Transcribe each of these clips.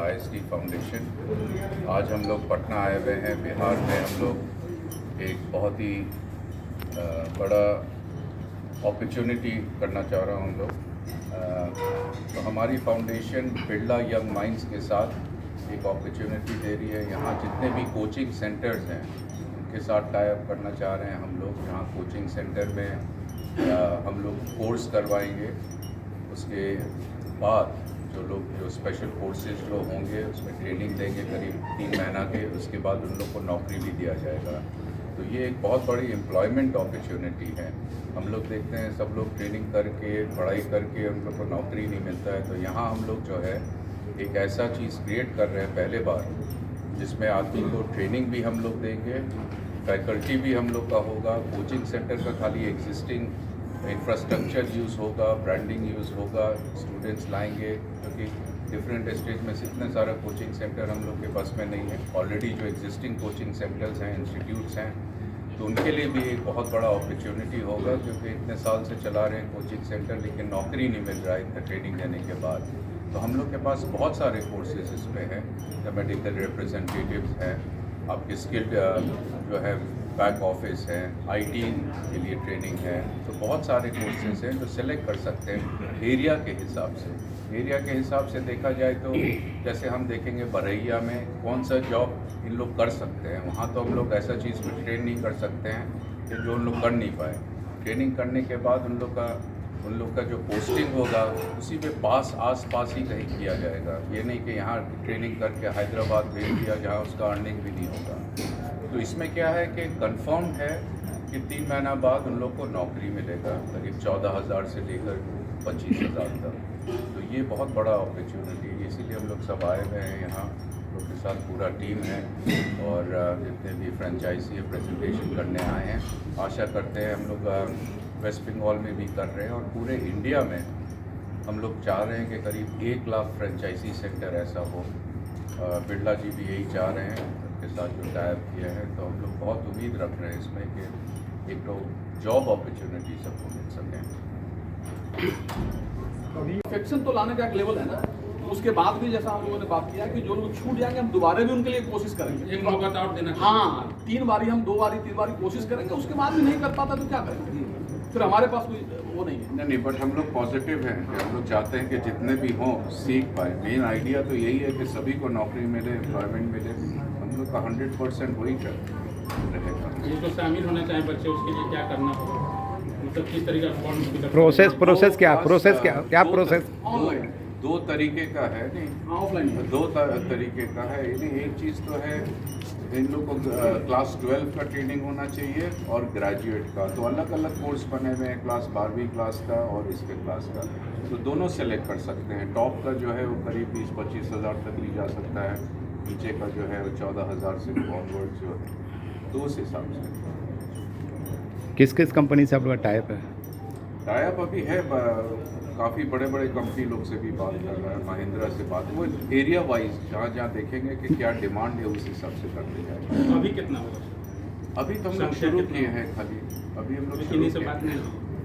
ISD foundation. आज हम लोग पटना आए हुए हैं। बिहार में हम लोग एक बहुत ही बड़ा अपॉर्चुनिटी करना चाह रहा हूँ हम लोग। तो हमारी फाउंडेशन बिरला यंग माइंड्स के साथ एक अपॉर्चुनिटी दे रही है। यहाँ जितने भी कोचिंग सेंटर्स हैं उनके साथ टाई अप करना चाह रहे हैं हम लोग। यहाँ कोचिंग सेंटर में हम लोग कोर्स करवाएंगे। उसके बाद जो स्पेशल कोर्सेज जो होंगे उसमें ट्रेनिंग देंगे करीब 3 महीना के। उसके बाद उन लोग को नौकरी भी दिया जाएगा। तो ये एक बहुत बड़ी एम्प्लॉयमेंट अपॉर्चुनिटी है। हम लोग देखते हैं सब लोग ट्रेनिंग करके पढ़ाई करके उन लोग को नौकरी नहीं मिलता है। तो यहाँ हम लोग जो है एक ऐसा चीज़ क्रिएट कर रहे हैं पहले बार, जिसमें आदमी को ट्रेनिंग भी हम लोग देंगे, फैकल्टी भी हम लोग का होगा। कोचिंग सेंटर का खाली एग्जिस्टिंग इंफ्रास्ट्रक्चर यूज़ होगा, ब्रांडिंग यूज़ होगा, स्टूडेंट्स लाएंगे, क्योंकि डिफरेंट स्टेज में इतने सारा कोचिंग सेंटर हम लोग के पास में नहीं है। ऑलरेडी जो एग्जिस्टिंग कोचिंग सेंटर्स हैं, इंस्टीट्यूट्स हैं, तो उनके लिए भी एक बहुत बड़ा अपॉर्चुनिटी होगा, क्योंकि इतने साल से चला रहे हैं कोचिंग सेंटर लेकिन नौकरी नहीं मिल रहा है इतना ट्रेनिंग देने के बाद। तो हम लोग के पास बहुत सारे कोर्सेज इसमें हैं। मेडिकल रिप्रेजेंटेटिव्स हैं, आपके स्किल्ड जो है बैक ऑफिस है, IT के लिए ट्रेनिंग है। तो बहुत सारे कोर्सेज हैं जो सेलेक्ट कर सकते हैं एरिया के हिसाब से। एरिया के हिसाब से देखा जाए तो जैसे हम देखेंगे बरैया में कौन सा जॉब इन लोग कर सकते हैं, वहाँ तो हम लोग ऐसा चीज़ में ट्रेन नहीं कर सकते हैं कि जो उन लोग कर नहीं पाए। ट्रेनिंग करने के बाद उन लोग का जो पोस्टिंग होगा उसी पे आस पास ही कहीं किया जाएगा। ये नहीं कि यहाँ ट्रेनिंग करके हैदराबाद भेज दिया जहाँ उसका अर्निंग भी नहीं होगा। तो इसमें क्या है कि कंफर्म है कि 3 महीना बाद उन लोग को नौकरी मिलेगा, करीब 14,000 से लेकर 25,000 तक। तो ये बहुत बड़ा अपॉर्चुनिटी है, इसीलिए हम लोग सब आए हुए हैं यहाँ। लोग के साथ पूरा टीम है और जितने भी फ्रेंचाइजी प्रेजेंटेशन करने आए हैं। आशा करते हैं हम लोग वेस्ट बंगाल में भी कर रहे हैं और पूरे इंडिया में हम लोग चाह रहे हैं कि करीब 1 लाख फ्रेंचाइजी सेंटर ऐसा हो। बिरला जी भी यही चाह रहे हैं, उनके साथ जो टाई अप किया है। तो हम लोग बहुत उम्मीद रख रहे हैं इसमें कि एक तो जॉब अपॉर्चुनिटी सबको मिल सके। अभी इन्फेक्शन तो लाने का एक लेवल है ना, उसके बाद भी जैसा हम लोगों ने बात किया कि जो लोग छूट जाएंगे हम दोबारा भी उनके लिए कोशिश करेंगे। एक मौका और देना। हाँ, 3 बारी हम 2 बारी 3 बारी कोशिश करेंगे, उसके बाद भी नहीं कर पाता तो क्या करेंगे? फिर हमारे पास कोई वो नहीं है। नहीं, बट हम लोग पॉजिटिव हैं कि हम लोग चाहते हैं कि जितने भी हों सीख पाए। मेन आइडिया तो यही है कि सभी को नौकरी मिले, एम्प्लॉयमेंट मिले। हम लोग का 100% वही रहेगा। जिसको शामिल होना चाहे बच्चे, उसके लिए क्या करना होगा, मतलब किस तरीके का फॉर्म प्रोसेस क्या प्रोसेस? ऑनलाइन 2 तरीके का है। नहीं, ऑफलाइन 2 तरीके का है। एक चीज़ तो है इन लोग को क्लास 12 का ट्रेनिंग होना चाहिए और ग्रेजुएट का। तो अलग अलग कोर्स बने हुए हैं, क्लास 12वीं क्लास का और इसके क्लास का। तो दोनों सेलेक्ट कर सकते हैं। टॉप का जो है वो करीब 20-25 हज़ार तक ली जा सकता है, नीचे का जो है वो 14,000 से ऑनवर्ड जो है। तो उस हिसाब से किस कंपनी से आप लोग टाई अप है? टाई अप अभी है, काफ़ी बड़े कंपनी लोग से भी बात कर रहा है, महिंद्रा से बात। वो एरिया वाइज जहाँ देखेंगे कि क्या डिमांड है उस हिसाब से करते जाएंगे। अभी कितना होगा? अभी तो हम लोग शुरू किए हैं खाली। अभी हम लोग किन्हीं से बात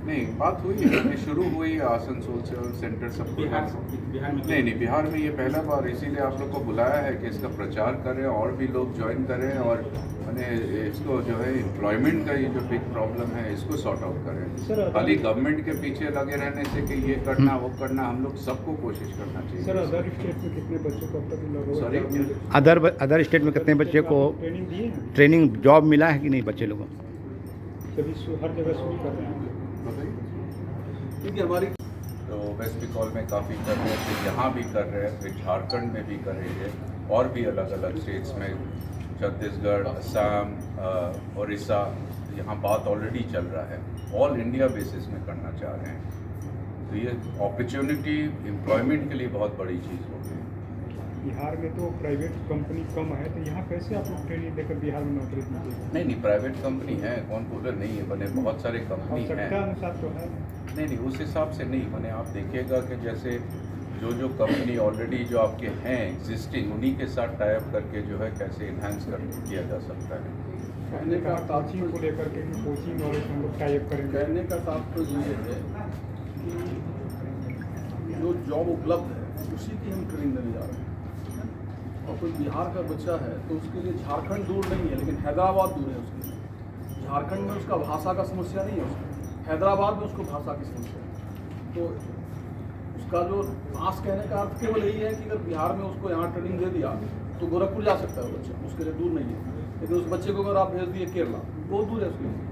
नहीं बात हुई है, शुरू हुई है आसनसोल से और सेंटर सब बिहार में नहीं, बिहार में ये पहला बार, इसीलिए आप लोग को बुलाया है कि इसका प्रचार करें और भी लोग ज्वाइन करें और मैंने इसको जो है एम्प्लॉयमेंट का ये जो बिग प्रॉब्लम है इसको सॉर्ट आउट करें। खाली गवर्नमेंट के पीछे लगे रहने से कि ये करना वो करना, हम लोग सबको कोशिश करना चाहिए। सर, अदर स्टेट में कितने बच्चों को अब तक लगा? सॉरी, अदर स्टेट में कितने बच्चे को ट्रेनिंग दिए हैं? ट्रेनिंग जॉब मिला है कि नहीं बच्चे लोगों को? सभी हर जगह शुरू कर रहे हैं क्योंकि हमारी तो वेस्ट बंगाल में काफ़ी कर रहे हैं, फिर यहाँ भी कर रहे हैं, फिर झारखंड में भी करेंगे और भी अलग अलग स्टेट्स में, छत्तीसगढ़, असम, उड़ीसा, यहाँ बात ऑलरेडी चल रहा है। ऑल इंडिया बेसिस में करना चाह रहे हैं। तो ये अपॉर्चुनिटी एम्प्लॉयमेंट के लिए बहुत बड़ी चीज़ होगी। बिहार में तो प्राइवेट कंपनी कम है, तो यहाँ कैसे आप लोग ट्रेनिंग देकर बिहार में नौकरी दीजिए? नहीं, प्राइवेट कंपनी है, कौन बोले नहीं है, बने बहुत सारे कंपनी हैं। आवश्यकता अनुसार तो है। नहीं, उस हिसाब से नहीं बने। आप देखिएगा कि जैसे जो कंपनी ऑलरेडी जो आपके हैं एग्जिस्टिंग, उन्हीं के साथ टाई अप करके जो है कैसे इन्हांस किया जा सकता है। कहने का कोचिंग को लेकर के कोचिंग और हम लोग टाई अप करेंगे। कहने का तात्पर्य ये है कि जो जॉब उपलब्ध है उसी की हम ट्रेनिंग देने जा रहे हैं। कोई बिहार का बच्चा है तो उसके लिए झारखंड दूर नहीं है, लेकिन हैदराबाद दूर है उसके लिए। झारखंड में उसका भाषा का समस्या नहीं है, उसका हैदराबाद में उसको भाषा की समस्या है। तो उसका जो पास कहने का अर्थ केवल यही है कि अगर बिहार में उसको यहाँ ट्रेनिंग दे दिया तो गोरखपुर जा सकता है वो बच्चा, उसके लिए दूर नहीं है। लेकिन उस बच्चे को अगर आप भेज दिए केरला, बहुत दूर है उसके लिए।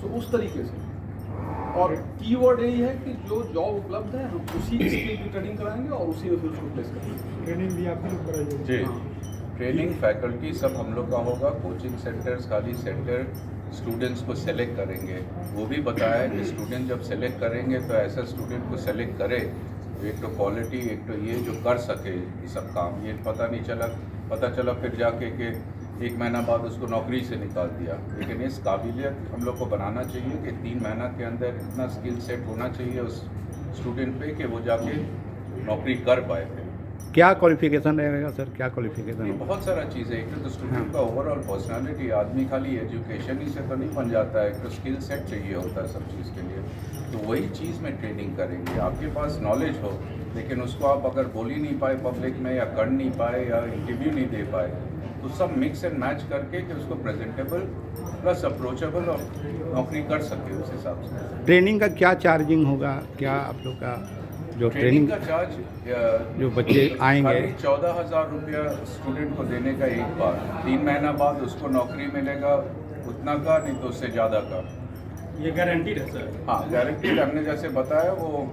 सो उस तरीके से, और कीवर्ड यही है कि जो जॉब उपलब्ध है हम उसी स्किल की ट्रेनिंग कराएंगे और उसी में फिर उसको प्लेस करेंगे। ट्रेनिंग भी आप लोग कराइएगा? जी, ट्रेनिंग फैकल्टी सब हम लोग का होगा। कोचिंग सेंटर्स खाली सेंटर स्टूडेंट्स को सेलेक्ट करेंगे। वो भी बताया है कि स्टूडेंट जब सेलेक्ट करेंगे तो ऐसा स्टूडेंट को सेलेक्ट करे एक तो क्वालिटी, एक तो ये जो कर सके ये सब काम। ये पता चला फिर जाके कि 1 महीना बाद उसको नौकरी से निकाल दिया। लेकिन इस काबिलियत हम लोग को बनाना चाहिए कि 3 महीना के अंदर इतना स्किल सेट होना चाहिए उस स्टूडेंट पे कि वो जाके नौकरी कर पाए। फिर क्या क्वालिफिकेशन रहेगा सर, क्या क्वालिफिकेशन ये होगा? बहुत सारा चीज़ है। एक तो स्टूडेंट का ओवरऑल पर्सनालिटी, आदमी खाली एजुकेशन ही से तो नहीं बन जाता है, तो स्किल सेट चाहिए होता है सब चीज़ के लिए। तो वही चीज़ में ट्रेनिंग करेंगे। आपके पास नॉलेज हो लेकिन उसको आप अगर बोल ही नहीं पाए पब्लिक में, या कर नहीं पाए, या इंटरव्यू नहीं दे पाए, तो सब मिक्स एंड मैच करके कि उसको प्रेजेंटेबल प्लस अप्रोचेबल और नौकरी कर सके उस हिसाब से। ट्रेनिंग का क्या चार्जिंग होगा, क्या आप लोग का जो ट्रेनिंग ट्रेनिंग का चार्ज जो बच्चे आएंगे? 14,000 रुपया स्टूडेंट को देने का एक बार। 3 महीना बाद उसको नौकरी मिलेगा उतना का, नहीं तो उससे ज़्यादा का। ये गारंटीड है सर? हाँ, गारंटीड। हमने जैसे बताया वो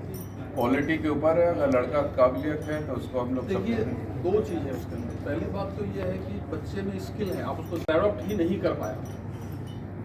क्वालिटी के ऊपर है। अगर लड़का काबिलियत है तो उसको हम लोग देखिए, 2 चीज़ है उसके अंदर। पहली बात तो ये है कि बच्चे में स्किल है, आप उसको एडॉप्ट ही नहीं कर पाया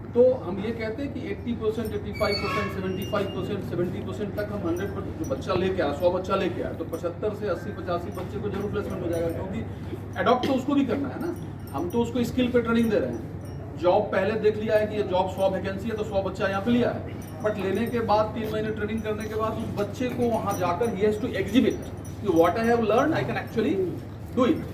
तो हम ये कहते हैं कि 80%, 85%, 75%, 70% तक हम 100% जो बच्चा लेके आया, 100 बच्चा लेके आया, तो 75 से 80, 85 बच्चे को जरूर प्लेसमेंट हो जाएगा। क्योंकि एडॉप्ट तो उसको भी करना है ना, हम तो उसको स्किल पे ट्रेनिंग दे रहे हैं। जॉब पहले देख लिया है कि ये जॉब 100 वैकेंसी है तो 100 बच्चा यहाँ पे लिया है, बट लेने के बाद 3 महीने ट्रेनिंग करने के बाद उस बच्चे को वहाँ जाकर ही हैज़ टू एग्जिबिट कि what I have learn I can actually do it.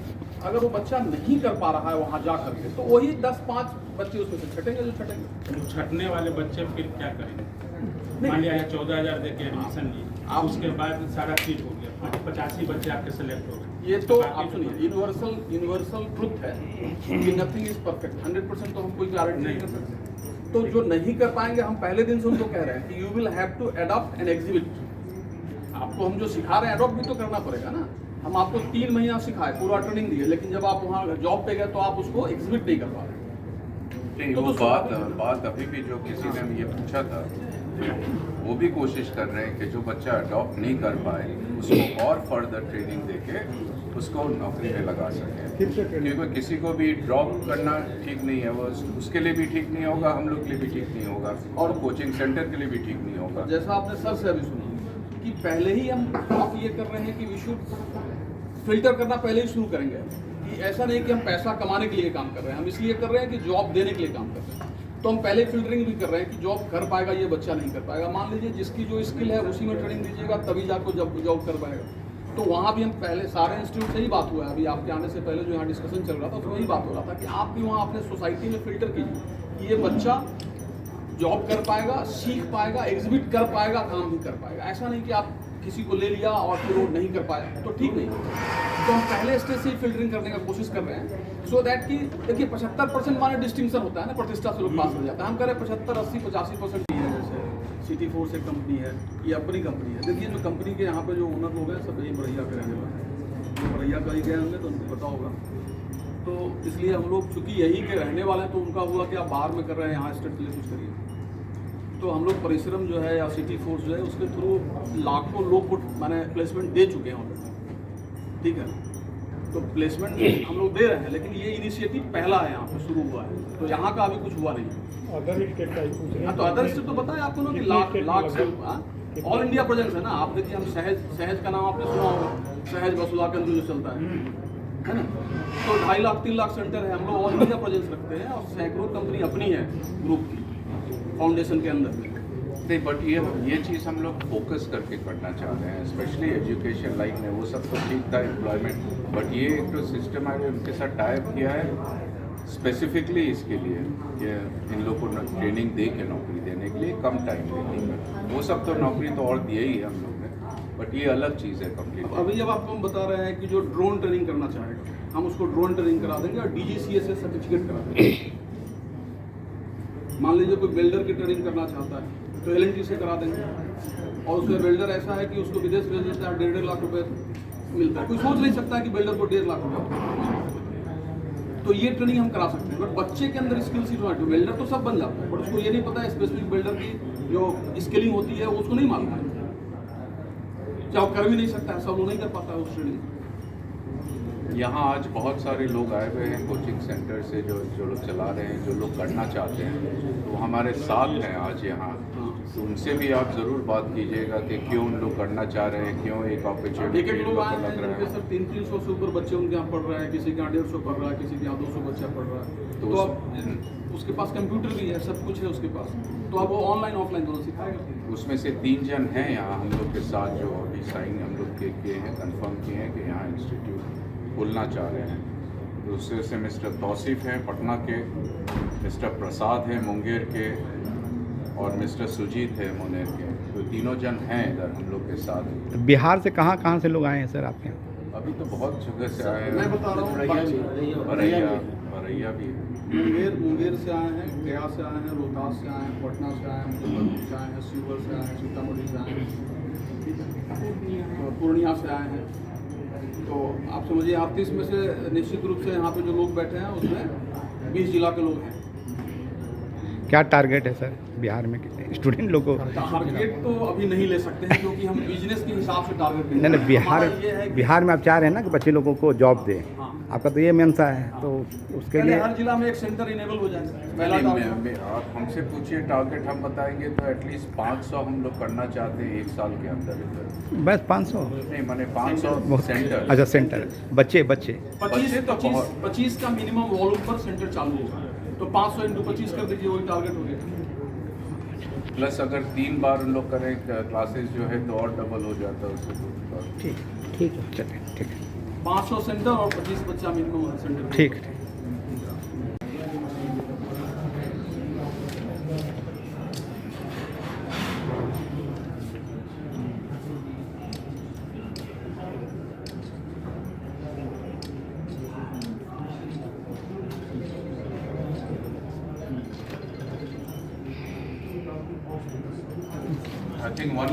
अगर वो बच्चा नहीं कर पा रहा है वहाँ जा करके, तो वही 10-5 बच्चे उसमें से छटेंगे जो छटेंगे। तो छटने वाले बच्चे फिर क्या करेंगे? मान लिया 14,000 दे के एडमिशन लिए, आप उसके बाद सारा चीज हो गया, 85 बच्चे आपके सेलेक्ट हो गए। ये तो आप सुनिए, यूनिवर्सल ट्रुथ है कि नथिंग इज परफेक्ट। 100% तो हम कोई गारंटी नहीं कर सकते। तो जो नहीं कर पाएंगे, हम पहले दिन से उनको कह रहे हैं कि you will have to adopt and exhibit. आपको हम जो सिखा रहे हैं अडॉप्ट भी तो करना पड़ेगा ना। हम आपको 3 महीना सिखाए, पूरा ट्रेनिंग दिए, लेकिन जब आप वहाँ जॉब पे गए तो आप उसको एग्जिबिट नहीं कर पा रहे। नहीं, वो बात अभी भी जो किसी ने ये पूछा था, वो भी कोशिश कर रहे हैं कि जो बच्चा अडॉप्ट नहीं कर पाए उसको और फर्दर ट्रेनिंग देके उसको नौकरी में लगा सके। क्योंकि किसी को भी ड्रॉप करना ठीक नहीं है, वो उसके लिए भी ठीक नहीं होगा, हम लोग के लिए भी ठीक नहीं होगा, और कोचिंग सेंटर के लिए भी ठीक नहीं होगा। जैसा आपने सर से अभी सुना कि पहले ही हम आप ये कर रहे हैं कि वी शुड फिल्टर करना पहले ही शुरू करेंगे। कि ऐसा नहीं कि हम पैसा कमाने के लिए काम कर रहे हैं, हम इसलिए कर रहे हैं कि जॉब देने के लिए काम कर रहे हैं। तो हम पहले फिल्टरिंग भी कर रहे हैं कि जॉब कर पाएगा ये बच्चा, नहीं कर पाएगा। मान लीजिए जिसकी जो स्किल है उसी में ट्रेनिंग दीजिएगा, तभी जाकर जॉब कर पाएगा। तो वहाँ भी हम पहले सारे इंस्टीट्यूट से ही बात हुआ है, अभी आपके आने से पहले जो यहाँ डिस्कशन चल रहा था तो वही बात हो रहा था कि आप भी वहाँ अपने सोसाइटी में फिल्टर कीजिए कि ये बच्चा जॉब कर पाएगा, सीख पाएगा, एग्जिबिट कर पाएगा, काम भी कर पाएगा। ऐसा नहीं कि आप किसी को ले लिया और फिर वो नहीं कर पाया, तो ठीक नहीं। तो हम पहले स्टेज से ही फिल्टरिंग करने का कोशिश कर रहे हैं, सो दैट कि देखिए 75% माने डिस्टिंक्शन होता है ना, प्रतिष्ठा से लोग पास हो जाता है। हम कह रहे हैं 75, 80, 85% है। जैसे सिटी फोर्स एक कंपनी है, ये अपनी कंपनी है। देखिए जो कंपनी के यहाँ पे जो ओनर लोग हैं सब यही बरैया के रहने वाले हैं, जो बरैया का ही गए होंगे तो उनको पता होगा। तो इसलिए हम लोग चूँकि यही के रहने वाले हैं, तो उनका हुआ कि आप बाहर में कर रहे हैं, यहाँ स्टेट के लिए कुछ करिए। तो हम लोग परिश्रम जो है या सिटी फोर्स जो है उसके थ्रू लाखों लोग को मैंने प्लेसमेंट दे चुके हैं ऑलरेडी, ठीक है। तो प्लेसमेंट हम लोग दे रहे हैं, लेकिन ये इनिशिएटिव पहला है, यहाँ पे शुरू हुआ है, तो यहाँ का अभी कुछ हुआ नहीं। अदर स्टेट का ही पूछ रहे हैं। तो अदर स्टेट तो बताया आपको ना कि लाख से ऑल इंडिया प्रेजेंस है ना। आप देखिए हम सहज का नाम आपने सुना होगा, सहज वसुधा केंद्र जो चलता है ना। तो 2.5 लाख 3 लाख सेंटर है, हम लोग ऑल इंडिया प्रेजेंस रखते हैं, और सैकड़ों कंपनी अपनी है ग्रुप की फाउंडेशन के अंदर में। नहीं, बट ये चीज़ हम लोग फोकस करके करना चाह रहे हैं, स्पेशली एजुकेशन लाइन में। वो सब तो ठीक था एम्प्लॉयमेंट, बट ये एक तो सिस्टम है उनके साथ टाइप किया है स्पेसिफिकली इसके लिए कि इन लोग को ट्रेनिंग दे के नौकरी देने के लिए कम टाइम देने का। वो सब तो नौकरी तो और दिए ही है हम लोग ने, बट ये अलग चीज़ है कम्प्लीट। अभी जब आपको हम बता रहे हैं कि जो ड्रोन ट्रेनिंग करना चाहेगा हम उसको ड्रोन ट्रेनिंग करा देंगे और DGCA से सर्टिफिकेट करा देंगे। मान लीजिए कोई बिल्डर की ट्रेनिंग करना चाहता है तो LNT से करा देंगे और उसका बिल्डर ऐसा है कि उसको विदेश भेज देता है 1.5 लाख रुपए मिलता है। कोई सोच नहीं सकता है कि बिल्डर को 1.5 लाख रुपये, तो ये ट्रेनिंग हम करा सकते हैं। बट बच्चे के अंदर स्किल्स ही तो बिल्डर तो सब बन जाता है, बट उसको ये नहीं पता है स्पेसिफिक बिल्डर की जो स्किलिंग होती है वो उसको नहीं मालूम है, चाहे वो कर भी नहीं सकता है, सब लोग नहीं कर पाता है उस ट्रेनिंग। यहाँ आज बहुत सारे लोग आए हुए हैं कोचिंग सेंटर से जो लोग चला रहे हैं, जो लोग करना चाहते हैं, तो हमारे साथ हैं आज यहाँ। तो उनसे भी आप ज़रूर बात कीजिएगा कि क्यों उन लोग करना चाह रहे हैं, क्यों एक अपॉर्चुनिटी एक लोग आए हैं लग रहा जिनके है। सर 300-300 से ऊपर बच्चे उनके यहाँ पढ़ रहे हैं, किसी के यहाँ 150 पढ़ रहा है, किसी के यहाँ 200 बच्चा पढ़ रहा है। तो अब उसके पास कंप्यूटर भी है, सब कुछ है उसके पास, तो अब वो ऑनलाइन ऑफलाइन दोनों सिखाएगा। उसमें से 3 जन हैं यहाँ हम लोग के साथ जो अभी साइन हम लोग के किए हैं, कंफर्म किए हैं कि यहाँ इंस्टीट्यूट खोलना चाह रहे हैं। दूसरे से मिस्टर तौसीफ हैं पटना के, मिस्टर प्रसाद हैं मुंगेर के और मिस्टर सुजीत है मुंगेर के। तो तीनों जन हैं इधर हम लोग के साथ। बिहार से कहाँ कहाँ से लोग आए हैं सर आपके यहाँ? अभी तो बहुत जगह से आए मैं हैं, बता रहा हूँ, बरैया भी। मुंगेर से आए हैं, गया से आए हैं, रोहतास से आए हैं, पटना से आए हैं, मुजफ्फरपुर से आए हैं, शिवहर से आए हैं, सीतामढ़ी से आए हैं, ठीक है, पूर्णिया से आए हैं। तो आप समझिए 38 में से निश्चित रूप से यहाँ पे जो लोग बैठे हैं उसमें 20 जिला के लोग हैं। क्या टारगेट है सर बिहार में कितने स्टूडेंट लोगों को? टारगेट तो अभी नहीं ले सकते हैं क्योंकि हम बिजनेस के हिसाब से टारगेट नहीं नहीं, बिहार में आप चाह रहे हैं ना कि बच्चे लोगों को जॉब दें, हाँ। आपका तो ये मनसा है, तो उसके लिए हर जिला में एक सेंटर इनेबल हो जाए। पहला टारगेट आप हमसे पूछिए टारगेट, हम बताएंगे तो एटलीस्ट 500 हम लोग करना चाहते हैं 1 साल के अंदर इधर। बस 500? नहीं मैंने 500 सेंटर। अच्छा सेंटर, बच्चे 25 का मिनिमम वॉल्यूम पर सेंटर चालू होगा, तो 500 × 25 कर दीजिए, वही टारगेट हो गया। प्लस अगर 3 बार उन लोग करें क्लासेस जो है तो और डबल हो जाता है उससे। ठीक है, चलिए ठीक है, 500 सेंटर और 25 बच्चा मिनिमम सेंटर। ठीक है। I think one